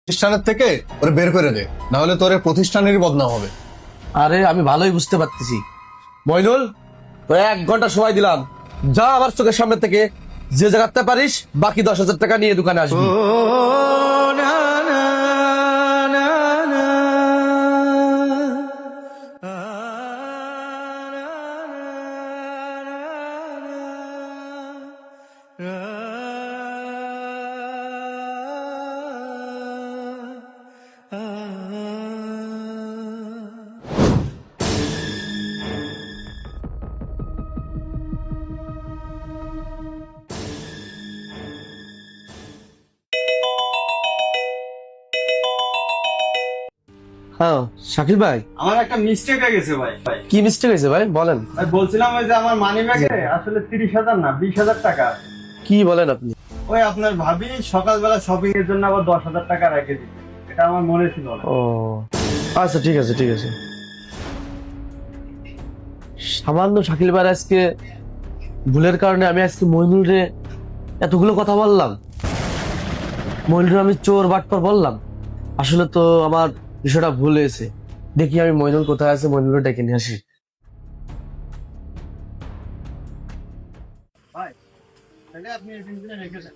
প্রতিষ্ঠানের থেকে ওরে বের করে দে, না হলে তোর এই প্রতিষ্ঠানেরই বদনাম হবে। আরে আমি ভালোই বুঝতে পারতেছি মইনুল, তো 1 ঘন্টা সময় দিলাম, যা আমার চোখের সামনে থেকে যে জায়গাতে পারিস বাকি 10,000 টাকা নিয়ে দোকানে আসবি। হ্যাঁ শাকিল ভাই, আমার একটা মিস্টেক হয়ে গেছে ভাই। কি মিস্টেক হয়েছে ভাই বলেন। ভাই বলছিলাম ওই যে আমার মানি ব্যাগে আসলে 30,000 না 20,000 টাকা। কি বলেন আপনি? ওই আপনার ভাবি সকালবেলা শপিং এর জন্য আবার 10,000 টাকা রেখে দিচ্ছে, এটা আমার মনে ছিল না। ও আচ্ছা, ঠিক আছে ঠিক আছে। সামান্য শাকিল ভাই আজকে ভুলের কারণে আমি আজকে মইনুলরে এতগুলো কথা বললাম, মইনুল আমি চোর বাটপার বললাম। আসলে তো আমার বিষয়টা ভুল হয়েছে। দেখি আমি মইনুল কোথায় আছে, মইনুলকে ডেকে নিয়ে আসি। ভাই তাহলে আপনি এই জিনিসটা রেখে দেন,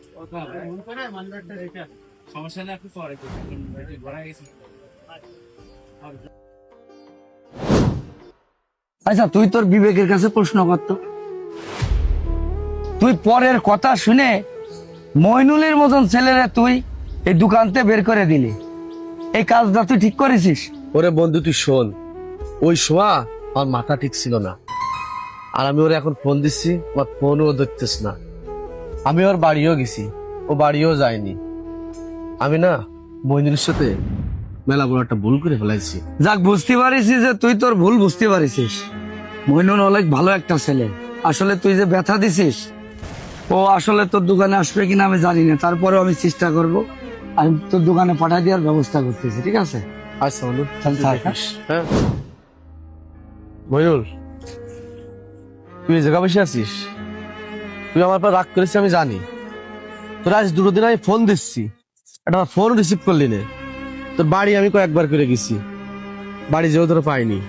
ফোন করে মানি ব্যাগটা রেখে আসেন। সমস্যা নেই, আপনি পরে করবেন, ঘোরা গেছে। আচ্ছা তুই তোর বিবেকের কাছে প্রশ্ন করত, তুই পরের কথা শুনে মইনুলের মতন ছেলেরা তুই এই দোকানতে বের করে দিলি, এই কাজটা তুই ঠিক করেছিস? ওরে বন্ধু তুই শোন, ওই সময় আমার মাথা ঠিক ছিল না, আর আমি ওরে এখন ফোন দিচ্ছি, আমার ফোনও ধরতেছ না। আমি ওর বাড়িও গেছি, ও বাড়িও যায়নি। আমি না মইনুলের সাথে মেলা বড় একটা ভুল করে ফেলাইছি। যাক, বুঝতে পারিস যে তুই তোর ভুল বুঝতে পারিস। মইনুল অনেক ভালো একটা ছেলে, আসলে তুই যে ব্যথা দিছিস, ও আসলে তোর দোকানে আসবে কিনা আমি জানি না, তারপরেও আমি চেষ্টা করব, আমি তোর দোকানে পাঠিয়ে দেওয়ার ব্যবস্থা করতেছি, ঠিক আছে? আচ্ছা বন্ধু, তাহলে থাক, হ্যাঁ? হ্যাঁ মইনুল, তুই এই জায়গা বসে আছিস, তুই আমার পর রাগ করেছিস আমি জানি। তোর আজ 2 দিন আমি ফোন দিচ্ছি, একটা ফোন রিসিভ করলি না। তোর বাড়ি আমি কয়েকবার করে গেছি, বাড়ি যেও তোর পাইনি।